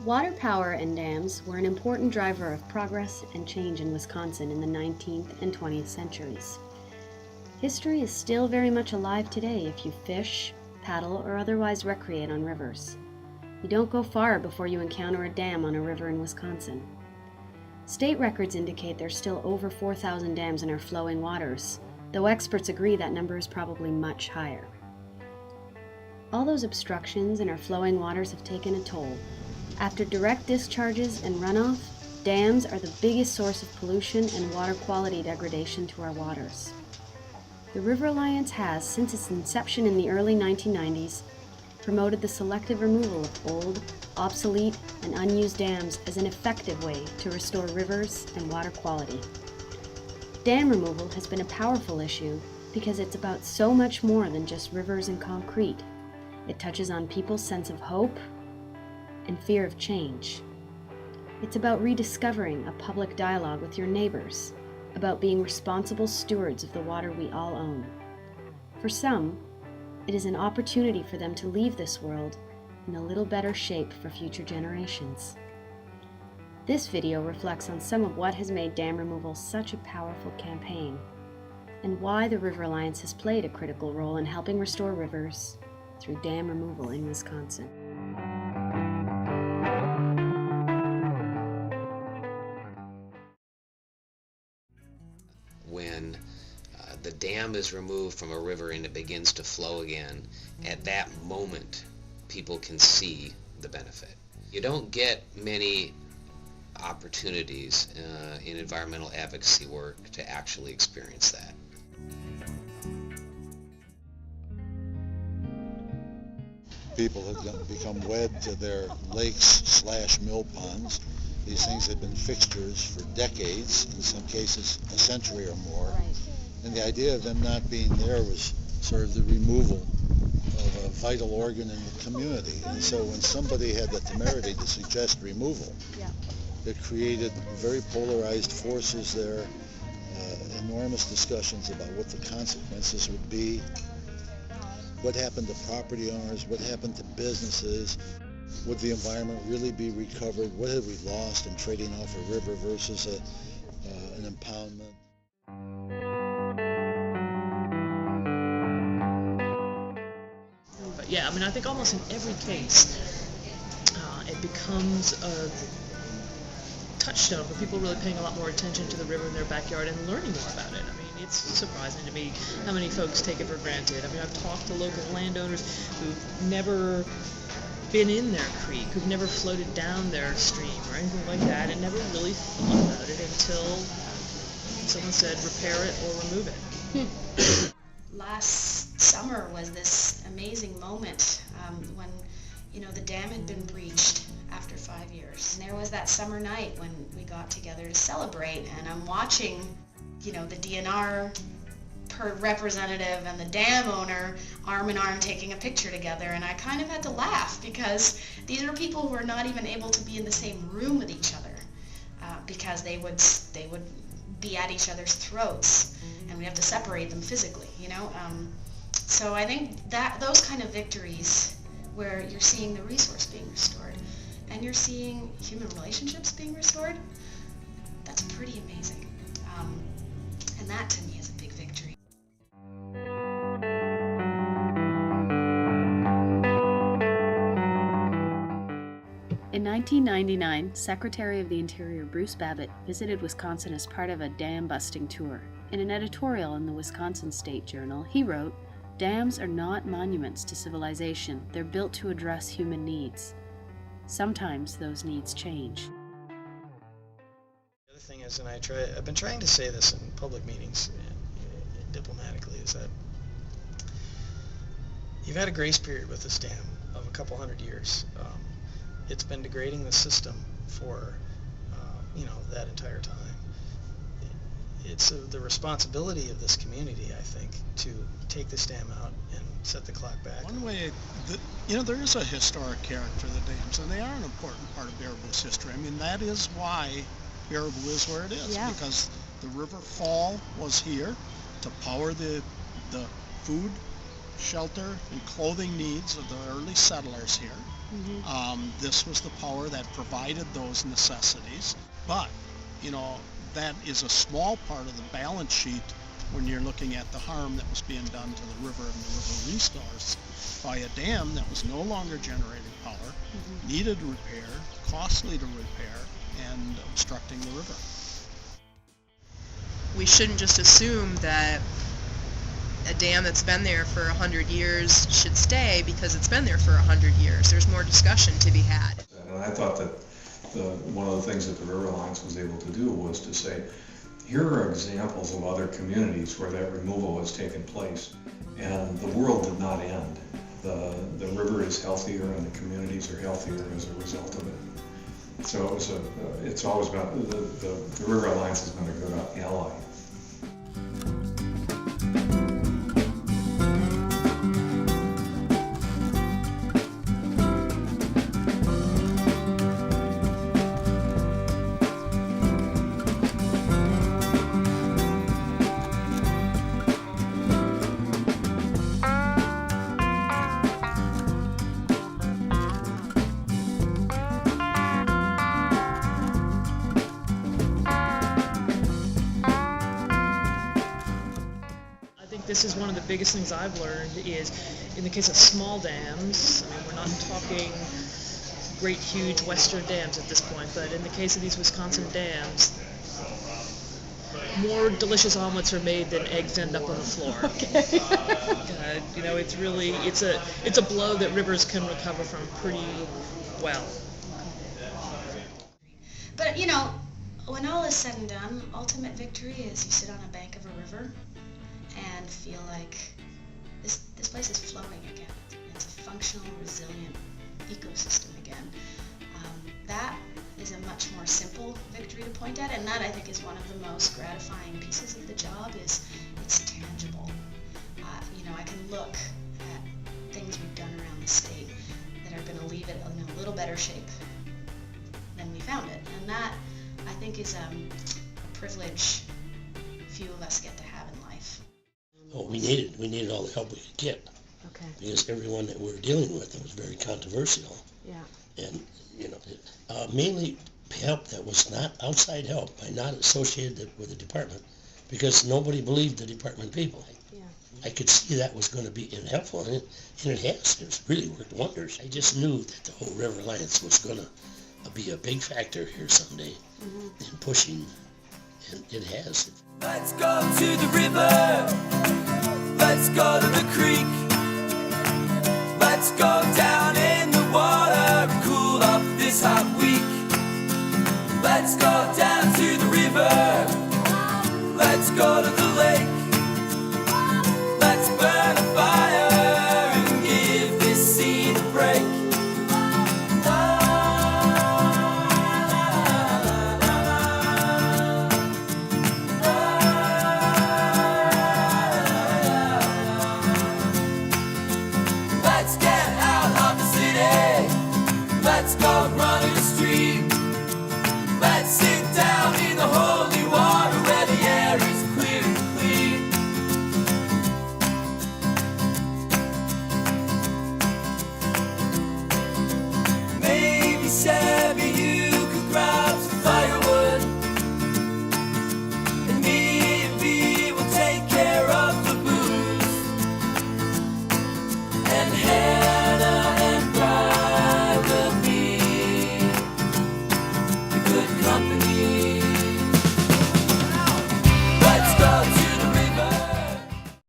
Water power and dams were an important driver of progress and change in Wisconsin in the 19th and 20th centuries. History is still very much alive today if you fish, paddle, or otherwise recreate on rivers. You don't go far before you encounter a dam on a river in Wisconsin. State records indicate there's still over 4,000 dams in our flowing waters, though experts agree that number is probably much higher. All those obstructions in our flowing waters have taken a toll. After direct discharges and runoff, dams are the biggest source of pollution and water quality degradation to our waters. The River Alliance has, since its inception in the early 1990s, promoted the selective removal of old, obsolete, and unused dams as an effective way to restore rivers and water quality. Dam removal has been a powerful issue because it's about so much more than just rivers and concrete. It touches on people's sense of hope and fear of change. It's about rediscovering a public dialogue with your neighbors, about being responsible stewards of the water we all own. For some, it is an opportunity for them to leave this world in a little better shape for future generations. This video reflects on some of what has made dam removal such a powerful campaign, and why the River Alliance has played a critical role in helping restore rivers through dam removal in Wisconsin. When the dam is removed from a river and it begins to flow again, at that moment people can see the benefit. You don't get many opportunities in environmental advocacy work to actually experience that. People have become wed to their lakes/mill ponds. These things have been fixtures for decades, in some cases a century or more. Right. And the idea of them not being there was sort of the removal of a vital organ in the community. And so when somebody had the temerity to suggest removal, it created very polarized forces there, enormous discussions about what the consequences would be, what happened to property owners, what happened to businesses, would the environment really be recovered, what had we lost in trading off a river versus an impoundment. But yeah, I mean, I think almost in every case, it becomes a touchstone for people really paying a lot more attention to the river in their backyard and learning more about it. I mean, it's surprising to me how many folks take it for granted. I mean, I've talked to local landowners who've never been in their creek, who've never floated down their stream or anything like that, and never really thought about it until someone said repair it or remove it. Last summer was this amazing moment when, the dam had been breached after 5 years. And there was that summer night when we got together to celebrate, and I'm watching, the DNR representative and the dam owner arm in arm taking a picture together, and I kind of had to laugh because these are people who are not even able to be in the same room with each other because they would be at each other's throats, and we have to separate them physically, So I think that those kind of victories where you're seeing the resource being restored and you're seeing human relationships being restored, that's pretty amazing. And that to me is a big victory. In 1999, Secretary of the Interior Bruce Babbitt visited Wisconsin as part of a dam-busting tour. In an editorial in the Wisconsin State Journal, he wrote, "Dams are not monuments to civilization. They're built to address human needs. Sometimes those needs change." The other thing is, and I've been trying to say this in public meetings and diplomatically, is that you've had a grace period with this dam of a couple hundred years. It's been degrading the system for that entire time. It's the responsibility of this community, I think, to take this dam out and set the clock back. One way, there is a historic character to the dams, and they are an important part of Baraboo's history. I mean, that is why Baraboo is where it is, because the river fall was here to power the food, shelter, and clothing needs of the early settlers here. This was the power that provided those necessities. But, that is a small part of the balance sheet when you're looking at the harm that was being done to the river and the river resource by a dam that was no longer generating power, needed repair, costly to repair, and obstructing the river. We shouldn't just assume that a dam that's been there for 100 years should stay because it's been there for 100 years. There's more discussion to be had. And I thought that one of the things that the River Alliance was able to do was to say, here are examples of other communities where that removal has taken place, and the world did not end. The river is healthier and the communities are healthier as a result of it. So it's always been, the River Alliance has been a good ally. This is one of the biggest things I've learned is in the case of small dams, I mean, we're not talking great huge western dams at this point, but in the case of these Wisconsin dams, more delicious omelets are made than eggs end up on the floor. Okay. It's really, it's a blow that rivers can recover from pretty well. But when all is said and done, ultimate victory is you sit on a bank of a river and feel like this place is flowing again. It's a functional, resilient ecosystem again. That is a much more simple victory to point at, and that I think is one of the most gratifying pieces of the job. Is it's tangible. I can look at things we've done around the state that are going to leave it in a little better shape than we found it, and that I think is a privilege few of us get to have in life. Oh, we needed all the help we could get. Okay. Because everyone that we were dealing with, it was very controversial. Yeah. And, mainly help that was not outside help, not associated with the department, because nobody believed the department people. Yeah. I could see that was going to be helpful, and it has. It's really worked wonders. I just knew that the whole River Alliance was going to be a big factor here someday in pushing, and it has. Let's go to the river.